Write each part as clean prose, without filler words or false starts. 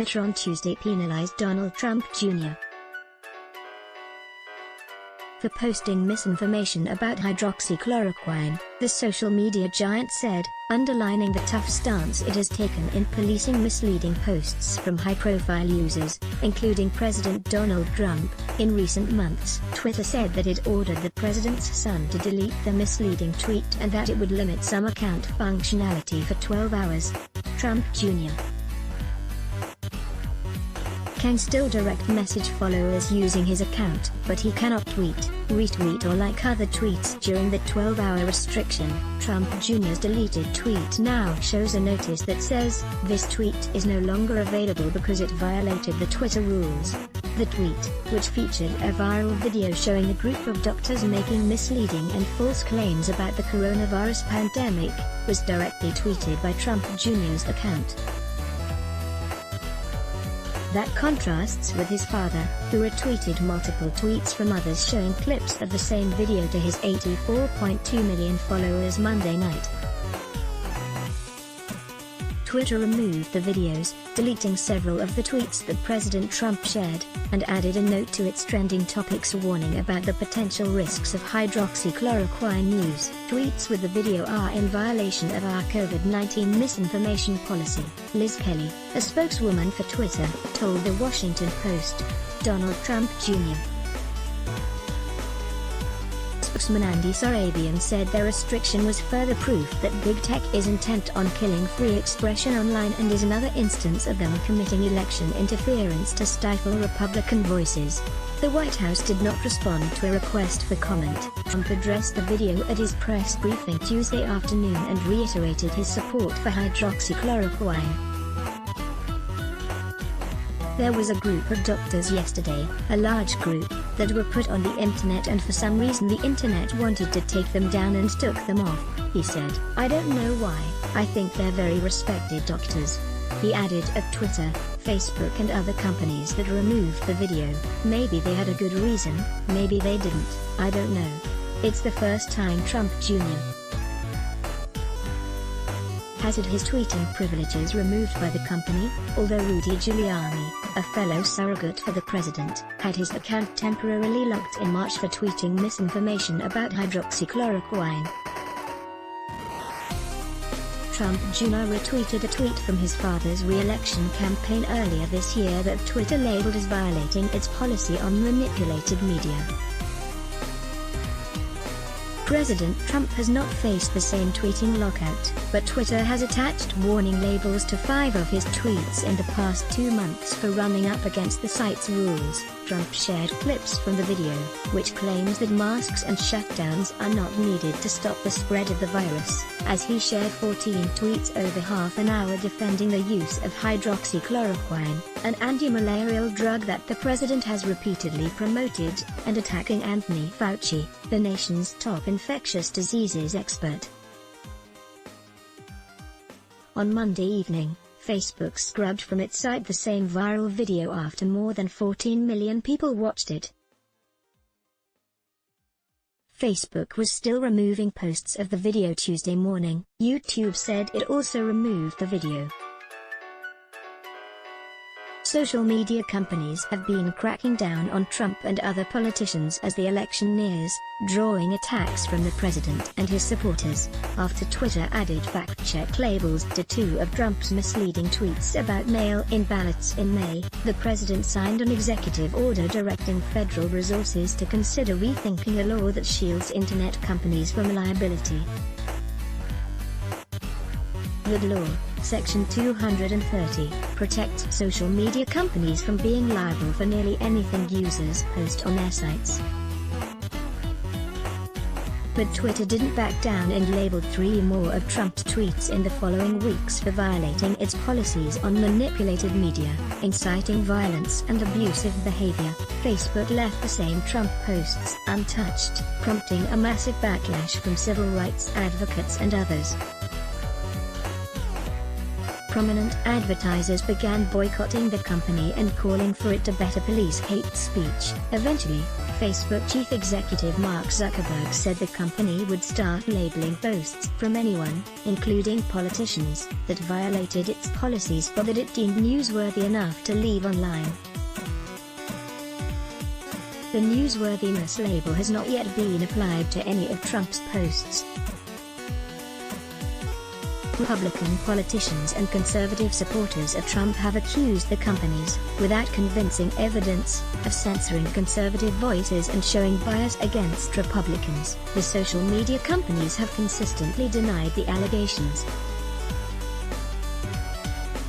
Twitter on Tuesday penalized Donald Trump Jr. for posting misinformation about hydroxychloroquine, the social media giant said, underlining the tough stance it has taken in policing misleading posts from high-profile users, including President Donald Trump. In recent months, Twitter said that it ordered the president's son to delete the misleading tweet and that it would limit some account functionality for 12 hours. Trump Jr. can still direct message followers using his account, but he cannot tweet, retweet or like other tweets during the 12-hour restriction. Trump Jr.'s deleted tweet now shows a notice that says, "This tweet is no longer available because it violated the Twitter rules." The tweet, which featured a viral video showing a group of doctors making misleading and false claims about the coronavirus pandemic, was directly tweeted by Trump Jr.'s account. That contrasts with his father, who retweeted multiple tweets from others showing clips of the same video to his 84.2 million followers Monday night. Twitter removed the videos, deleting several of the tweets that President Trump shared, and added a note to its trending topics warning about the potential risks of hydroxychloroquine use. Tweets with the video are in violation of our COVID-19 misinformation policy, Liz Kelly, a spokeswoman for Twitter, told The Washington Post. Donald Trump Jr. spokesman Andy Sarabian said the restriction was further proof that big tech is intent on killing free expression online and is another instance of them committing election interference to stifle Republican voices. The White House did not respond to a request for comment. Trump addressed the video at his press briefing Tuesday afternoon and reiterated his support for hydroxychloroquine. There was a group of doctors yesterday, a large group, that were put on the internet and for some reason the internet wanted to take them down and took them off, he said. I don't know why, I think they're very respected doctors. He added at Twitter, Facebook and other companies that removed the video, maybe they had a good reason, maybe they didn't, I don't know. It's the first time Trump Jr. has had his tweeting privileges removed by the company, although Rudy Giuliani, a fellow surrogate for the president, had his account temporarily locked in March for tweeting misinformation about hydroxychloroquine. Trump Jr. retweeted a tweet from his father's re-election campaign earlier this year that Twitter labeled as violating its policy on manipulated media. President Trump has not faced the same tweeting lockout, but Twitter has attached warning labels to 5 of his tweets in the past 2 months for running up against the site's rules. Trump shared clips from the video, which claims that masks and shutdowns are not needed to stop the spread of the virus, as he shared 14 tweets over half an hour defending the use of hydroxychloroquine, an anti-malarial drug that the president has repeatedly promoted, and attacking Anthony Fauci, the nation's top infectious diseases expert. On Monday evening, Facebook scrubbed from its site the same viral video after more than 14 million people watched it. Facebook was still removing posts of the video Tuesday morning. YouTube said it also removed the video. Social media companies have been cracking down on Trump and other politicians as the election nears, drawing attacks from the president and his supporters, after Twitter added fact-check labels to 2 of Trump's misleading tweets about mail-in ballots in May. The president signed an executive order directing federal resources to consider rethinking a law that shields internet companies from liability. The law, Section 230, protects social media companies from being liable for nearly anything users post on their sites. But Twitter didn't back down and labeled 3 more of Trump's tweets in the following weeks for violating its policies on manipulated media, inciting violence and abusive behavior. Facebook left the same Trump posts untouched, prompting a massive backlash from civil rights advocates and others. prominent advertisers began boycotting the company and calling for it to better police hate speech. Eventually, Facebook chief executive Mark Zuckerberg said the company would start labeling posts from anyone, including politicians, that violated its policies or that it deemed newsworthy enough to leave online. The newsworthiness label has not yet been applied to any of Trump's posts. Republican politicians and conservative supporters of Trump have accused the companies, without convincing evidence, of censoring conservative voices and showing bias against Republicans. The social media companies have consistently denied the allegations.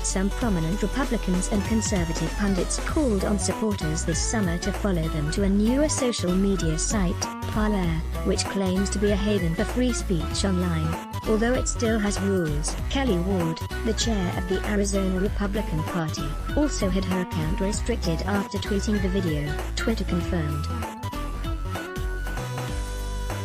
Some prominent Republicans and conservative pundits called on supporters this summer to follow them to a newer social media site, Parler, which claims to be a haven for free speech online, although it still has rules. Kelly Ward, the chair of the Arizona Republican Party, also had her account restricted after tweeting the video, Twitter confirmed.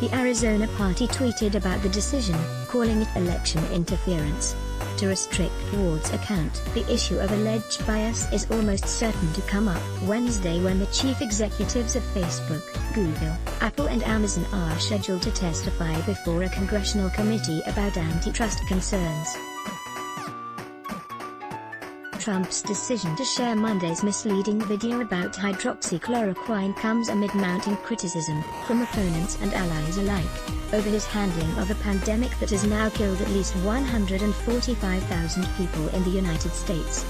The Arizona Party tweeted about the decision, calling it election interference. To restrict Ward's account, the issue of alleged bias is almost certain to come up Wednesday when the chief executives of Facebook, Google, Apple and Amazon are scheduled to testify before a congressional committee about antitrust concerns. Trump's decision to share Monday's misleading video about hydroxychloroquine comes amid mounting criticism from opponents and allies alike over his handling of a pandemic that has now killed at least 145,000 people in the United States.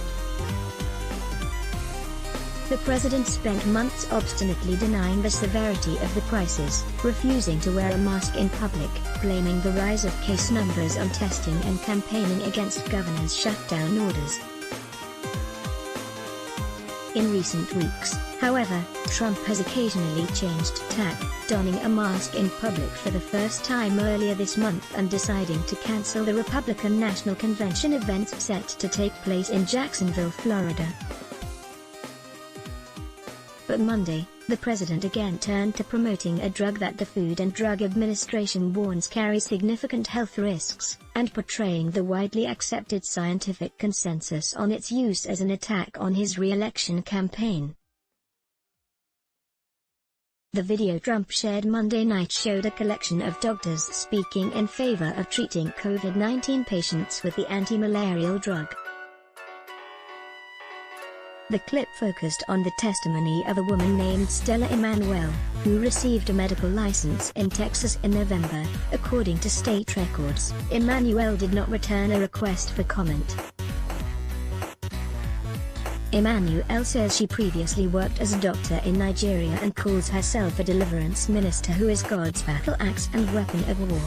The president spent months obstinately denying the severity of the crisis, refusing to wear a mask in public, blaming the rise of case numbers on testing and campaigning against governors' shutdown orders. In recent weeks, however, Trump has occasionally changed tack, donning a mask in public for the first time earlier this month and deciding to cancel the Republican National Convention events set to take place in Jacksonville, Florida. But Monday, the president again turned to promoting a drug that the Food and Drug Administration warns carries significant health risks, and portraying the widely accepted scientific consensus on its use as an attack on his re-election campaign. The video Trump shared Monday night showed a collection of doctors speaking in favor of treating COVID-19 patients with the anti-malarial drug. The clip focused on the testimony of a woman named Stella Emanuel, who received a medical license in Texas in November. According to state records, Emanuel did not return a request for comment. Emanuel says she previously worked as a doctor in Nigeria and calls herself a deliverance minister who is God's battle axe and weapon of war.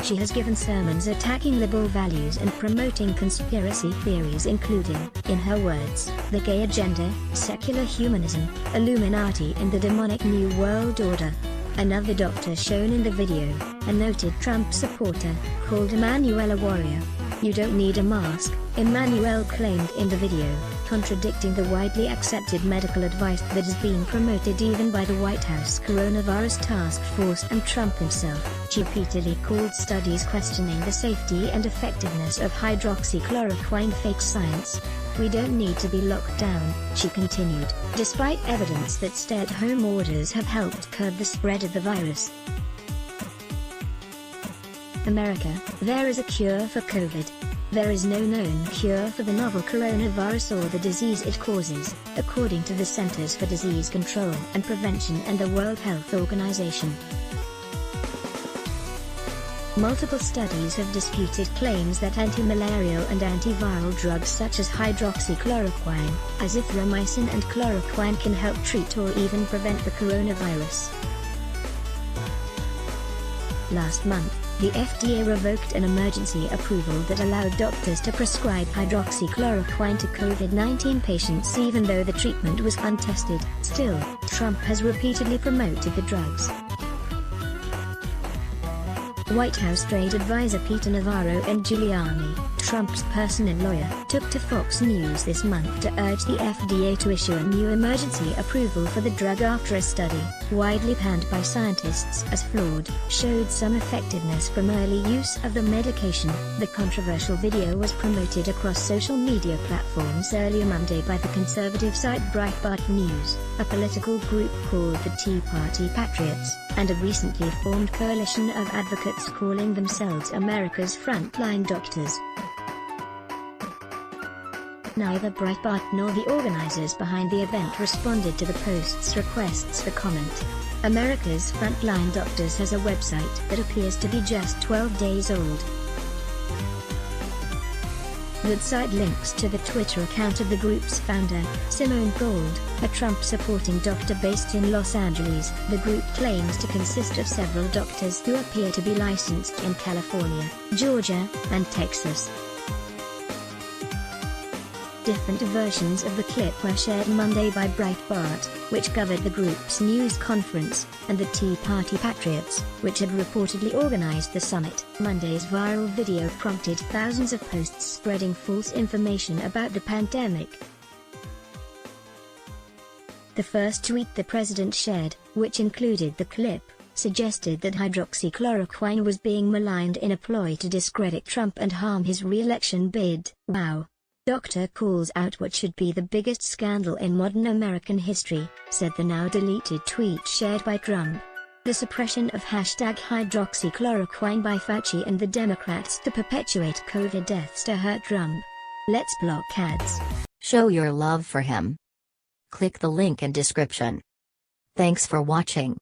She has given sermons attacking liberal values and promoting conspiracy theories including, in her words, the gay agenda, secular humanism, Illuminati and the demonic New World Order. Another doctor shown in the video, a noted Trump supporter, called Emanuel a warrior. "You don't need a mask," Emanuel claimed in the video, contradicting the widely accepted medical advice that is being promoted even by the White House Coronavirus Task Force and Trump himself. She repeatedly called studies questioning the safety and effectiveness of hydroxychloroquine fake science. "We don't need to be locked down," she continued, despite evidence that stay-at-home orders have helped curb the spread of the virus. America, there is a cure for COVID. There is no known cure for the novel coronavirus or the disease it causes, according to the Centers for Disease Control and Prevention and the World Health Organization. Multiple studies have disputed claims that anti-malarial and antiviral drugs such as hydroxychloroquine, azithromycin and chloroquine can help treat or even prevent the coronavirus. Last month, the FDA revoked an emergency approval that allowed doctors to prescribe hydroxychloroquine to COVID-19 patients even though the treatment was untested. Still, Trump has repeatedly promoted the drugs. White House trade advisor Peter Navarro and Giuliani Trump's personal lawyer, took to Fox News this month to urge the FDA to issue a new emergency approval for the drug after a study, widely panned by scientists as flawed, showed some effectiveness from early use of the medication. The controversial video was promoted across social media platforms earlier Monday by the conservative site Breitbart News, a political group called the Tea Party Patriots, and a recently formed coalition of advocates calling themselves America's Frontline Doctors. Neither Breitbart nor the organizers behind the event responded to the post's requests for comment. America's Frontline Doctors has a website that appears to be just 12 days old. The site links to the Twitter account of the group's founder, Simone Gold, a Trump-supporting doctor based in Los Angeles. The group claims to consist of several doctors who appear to be licensed in California, Georgia, and Texas. Different versions of the clip were shared Monday by Breitbart, which covered the group's news conference, and the Tea Party Patriots, which had reportedly organized the summit. Monday's viral video prompted thousands of posts spreading false information about the pandemic. The first tweet the president shared, which included the clip, suggested that hydroxychloroquine was being maligned in a ploy to discredit Trump and harm his re-election bid. "Wow. Doctor calls out what should be the biggest scandal in modern American history," said the now-deleted tweet shared by Trump. The suppression of #hydroxychloroquine by Fauci and the Democrats to perpetuate COVID deaths to hurt Trump. Let's block ads. Show your love for him. Click the link in description. Thanks for watching.